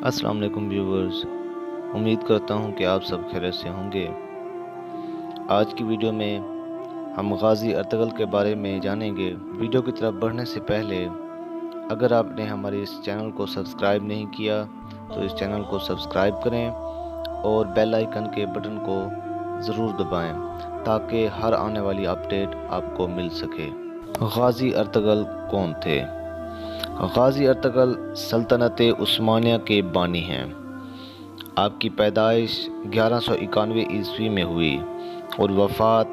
السلام علیکم ویورز، امید کرتا ہوں کہ آپ سب خیریت سے ہوں گے۔ آج کی ویڈیو میں ہم غازی ارطغرل کے بارے میں جانیں گے۔ ویڈیو کی طرف بڑھنے سے پہلے اگر آپ نے ہمارے اس چینل کو سبسکرائب نہیں کیا تو اس چینل کو سبسکرائب کریں اور بیل آئیکن کے بٹن کو ضرور دبائیں تاکہ ہر آنے والی اپڈیٹ آپ کو مل سکے۔ غازی ارطغرل کون تھے؟ غازی ارطغرل سلطنت عثمانیہ کے بانی ہیں۔ آپ کی پیدائش 1191 عیسوی میں ہوئی اور وفات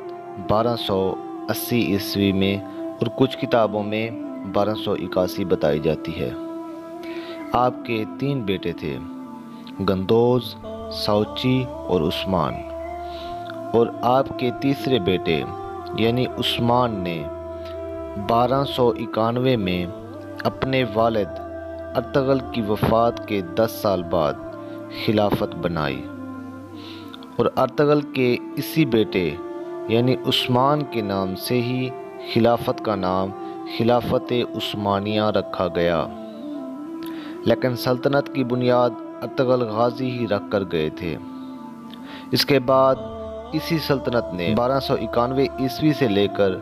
1280 عیسوی میں اور کچھ کتابوں میں 1281 بتائی جاتی ہے۔ آپ کے 3 بیٹے تھے، گندوز، ساوچی اور عثمان، اور آپ کے تیسرے بیٹے یعنی عثمان نے 1291 میں اپنے والد ارطغرل کی وفات کے 10 سال بعد خلافت بنائی، اور ارطغرل کے اسی بیٹے یعنی عثمان کے نام سے ہی خلافت کا نام خلافت عثمانیہ رکھا گیا۔ لیکن سلطنت کی بنیاد ارطغرل غازی ہی رکھ کر گئے تھے۔ اس کے بعد اسی سلطنت نے 1291 عیسوی سے لے کر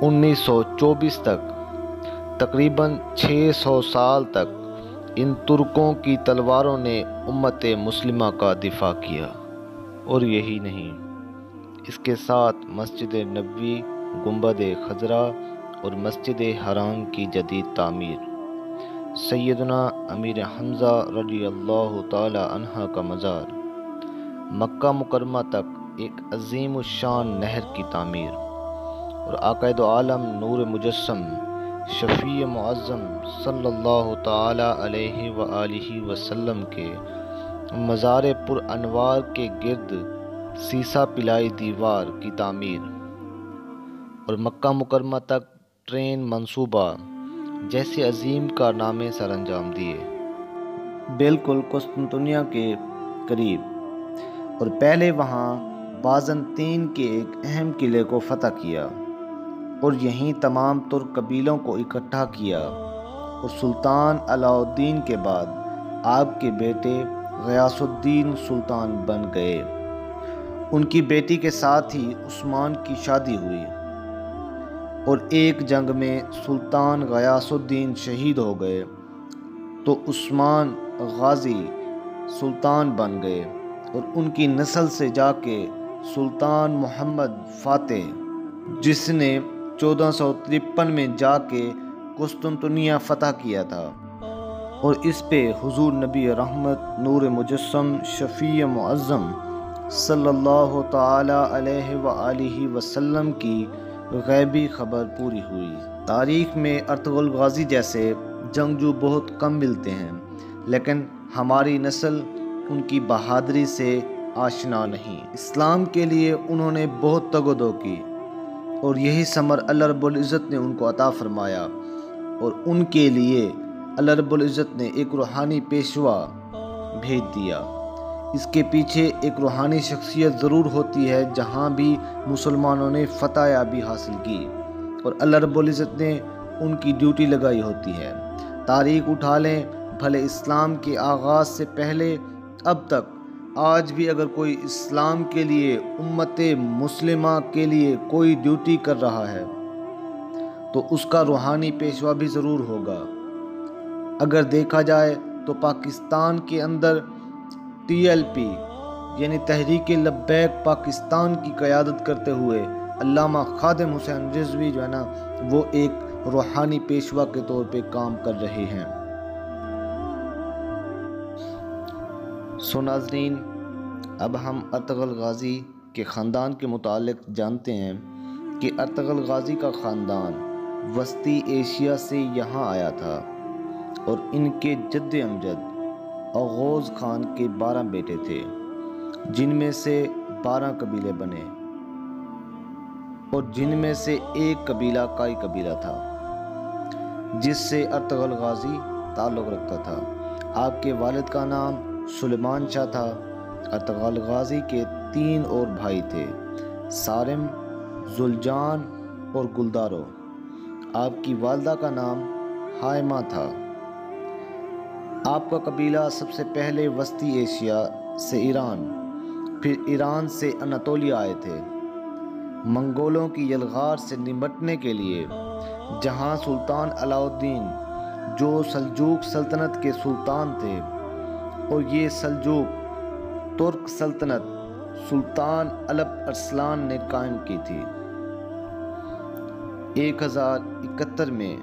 1924 تک تقریباً 600 سال تک ان ترکوں کی تلواروں نے امت مسلمہ کا دفاع کیا۔ اور یہی نہیں، اس کے ساتھ مسجد نبوی، گنبد خضرا اور مسجد حرام کی جدید تعمیر، سیدنا امیر حمزہ رضی اللہ تعالی عنہ کا مزار، مکہ مکرمہ تک ایک عظیم الشان نہر کی تعمیر، اور آقا دو عالم نور مجسم شفیع معظم صلی اللہ تعالی علیہ وآلہ وسلم کے مزار پر انوار کے گرد سیسا پلائی دیوار کی تعمیر، اور مکہ مکرمہ تک ٹرین منصوبہ جیسے عظیم کارنامے سر انجام دیے۔ بالکل قسطنطنیہ کے قریب، اور پہلے وہاں بازنطین کے ایک اہم قلعے کو فتح کیا اور یہیں تمام ترک قبیلوں کو اکٹھا کیا، اور سلطان علاء الدین کے بعد آپ کے بیٹے غیاث الدین سلطان بن گئے۔ ان کی بیٹی کے ساتھ ہی عثمان کی شادی ہوئی، اور ایک جنگ میں سلطان غیاث الدین شہید ہو گئے تو عثمان غازی سلطان بن گئے، اور ان کی نسل سے جا کے سلطان محمد فاتح، جس نے 1453 میں جا کے قسطنطنیہ فتح کیا تھا، اور اس پہ حضور نبی رحمت نور مجسم شفیع معظم صلی اللہ تعالی علیہ وآلہ وسلم کی غیبی خبر پوری ہوئی۔ تاریخ میں ارطغرل غازی جیسے جنگجو بہت کم ملتے ہیں، لیکن ہماری نسل ان کی بہادری سے آشنا نہیں۔ اسلام کے لیے انہوں نے بہت تگ و دو کی، اور یہی ثمر اللہ رب العزت نے ان کو عطا فرمایا، اور ان کے لیے اللہ رب العزت نے ایک روحانی پیشوا بھیج دیا۔ اس کے پیچھے ایک روحانی شخصیت ضرور ہوتی ہے جہاں بھی مسلمانوں نے فتح یابی حاصل کی، اور اللہ رب العزت نے ان کی ڈیوٹی لگائی ہوتی ہے۔ تاریخ اٹھا لیں، بھلے اسلام کے آغاز سے پہلے اب تک، آج بھی اگر کوئی اسلام کے لیے، امت مسلمہ کے لیے کوئی ڈیوٹی کر رہا ہے تو اس کا روحانی پیشوا بھی ضرور ہوگا۔ اگر دیکھا جائے تو پاکستان کے اندر TLP یعنی تحریک لبیک پاکستان کی قیادت کرتے ہوئے علامہ خادم حسین رضوی جو ہے نا، وہ ایک روحانی پیشوا کے طور پہ کام کر رہے ہیں۔ سو ناظرین، اب ہم ارطغرل غازی کے خاندان کے متعلق جانتے ہیں کہ ارطغرل غازی کا خاندان وسطی ایشیا سے یہاں آیا تھا، اور ان کے جد امجد اوغوز خان کے 12 بیٹے تھے، جن میں سے 12 قبیلے بنے، اور جن میں سے ایک قبیلہ کائی قبیلہ تھا جس سے ارطغرل غازی تعلق رکھتا تھا۔ آپ کے والد کا نام سلیمان شاہ تھا۔ ارطغرل غازی کے 3 اور بھائی تھے، سارم، ذوالجان اور گلدارو۔ آپ کی والدہ کا نام ہائمہ تھا۔ آپ کا قبیلہ سب سے پہلے وسطی ایشیا سے ایران، پھر ایران سے اناتولیہ آئے تھے۔ منگولوں کی یلغار سے نمٹنے کے لیے جہاں سلطان علاء الدین جو سلجوق سلطنت کے سلطان تھے اور یہ سلجوق ترک سلطنت سلطان الپ ارسلان نے قائم کی تھی، 1071 میں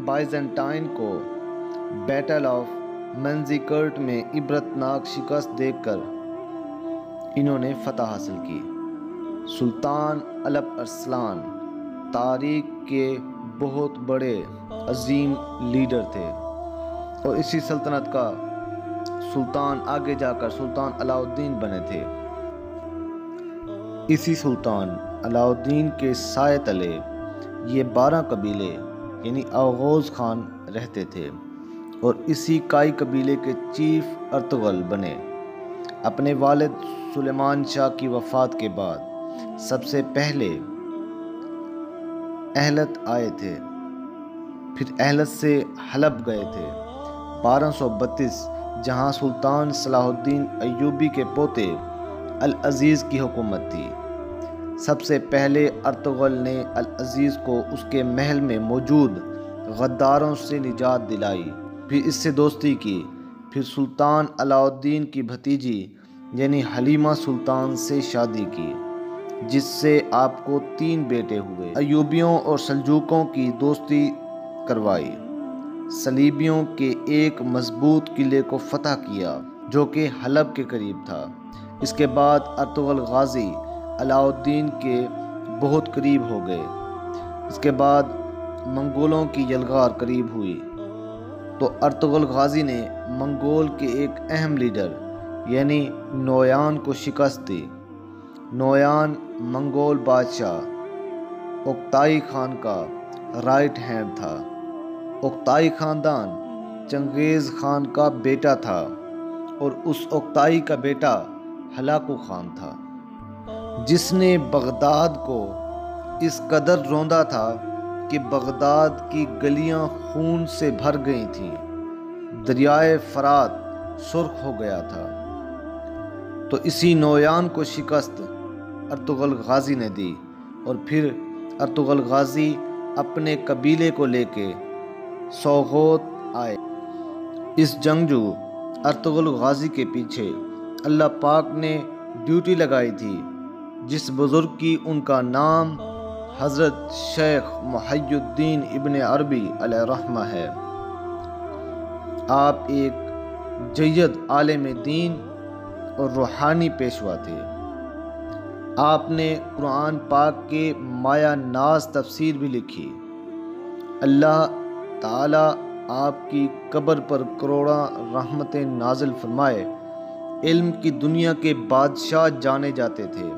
بائزنٹائن کو بیٹل آف منزیکرٹ میں عبرتناک شکست دے کر انہوں نے فتح حاصل کی۔ سلطان الپ ارسلان تاریخ کے بہت بڑے عظیم لیڈر تھے اور اسی سلطنت کا سلطان آگے جا کر سلطان علاء الدین بنے تھے۔ اسی سلطان علاء الدین کے سائے تلے یہ 12 قبیلے یعنی اوغوز خان رہتے تھے اور اسی کائی قبیلے کے چیف ارطغرل بنے۔ اپنے والد سلیمان شاہ کی وفات کے بعد سب سے پہلے اہلت آئے تھے، پھر اہلت سے حلب گئے تھے 1232 جہاں سلطان صلاح الدین ایوبی کے پوتے العزیز کی حکومت تھی۔ سب سے پہلے ارطغرل نے العزیز کو اس کے محل میں موجود غداروں سے نجات دلائی، پھر اس سے دوستی کی، پھر سلطان علاء الدین کی بھتیجی یعنی حلیمہ سلطان سے شادی کی جس سے آپ کو 3 بیٹے ہوئے۔ ایوبیوں اور سلجوقوں کی دوستی کروائی، صلیبیوں کے ایک مضبوط قلعے کو فتح کیا جو کہ حلب کے قریب تھا۔ اس کے بعد ارطغرل غازی علاء الدین کے بہت قریب ہو گئے۔ اس کے بعد منگولوں کی یلغار قریب ہوئی تو ارطغرل غازی نے منگول کے ایک اہم لیڈر یعنی نویان کو شکست دی۔ نویان منگول بادشاہ اوکتائی خان کا رائٹ ہینڈ تھا۔ اوکتائی خاندان چنگیز خان کا بیٹا تھا اور اس اوکتائی کا بیٹا ہلاکو خان تھا جس نے بغداد کو اس قدر روندا تھا کہ بغداد کی گلیاں خون سے بھر گئی تھیں، دریائے فرات سرخ ہو گیا تھا۔ تو اسی نویان کو شکست ارطغرل غازی نے دی اور پھر ارطغرل غازی اپنے قبیلے کو لے کے سوغوت آئے۔ اس جنگجو ارطغرل غازی کے پیچھے اللہ پاک نے ڈیوٹی لگائی تھی جس بزرگ کی ان کا نام حضرت شیخ محی الدین ابن عربی علیہ رحمہ ہے۔ آپ ایک جید عالم دین اور روحانی پیشوا تھے۔ آپ نے قرآن پاک کے مایہ ناز تفسیر بھی لکھی۔ اللہ تعالیٰ آپ کی قبر پر کروڑاں رحمتیں نازل فرمائے۔ علم کی دنیا کے بادشاہ جانے جاتے تھے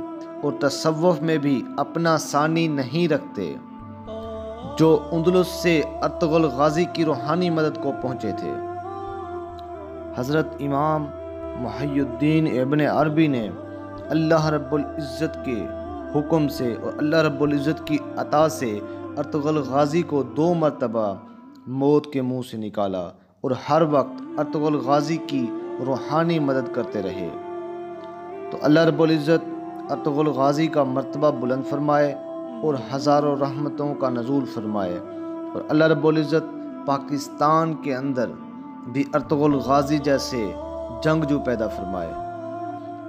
اور تصوف میں بھی اپنا ثانی نہیں رکھتے، جو اندلس سے ارطغرل غازی کی روحانی مدد کو پہنچے تھے۔ حضرت امام محی الدین ابن عربی نے اللہ رب العزت کے حکم سے اور اللہ رب العزت کی عطا سے ارطغرل غازی کو 2 مرتبہ موت کے منہ سے نکالا اور ہر وقت ارطغرل غازی کی روحانی مدد کرتے رہے۔ تو اللہ رب العزت ارطغرل غازی کا مرتبہ بلند فرمائے اور ہزاروں رحمتوں کا نزول فرمائے، اور اللہ رب العزت پاکستان کے اندر بھی ارطغرل غازی جیسے جنگجو پیدا فرمائے۔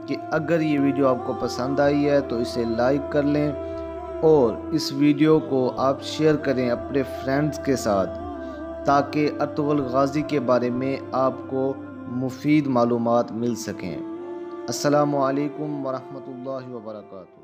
کہ اگر یہ ویڈیو آپ کو پسند آئی ہے تو اسے لائک کر لیں اور اس ویڈیو کو آپ شیئر کریں اپنے فرینڈز کے ساتھ تاکہ ارطغرل غازی کے بارے میں آپ کو مفید معلومات مل سکیں۔ السلام علیکم ورحمۃ اللہ وبرکاتہ۔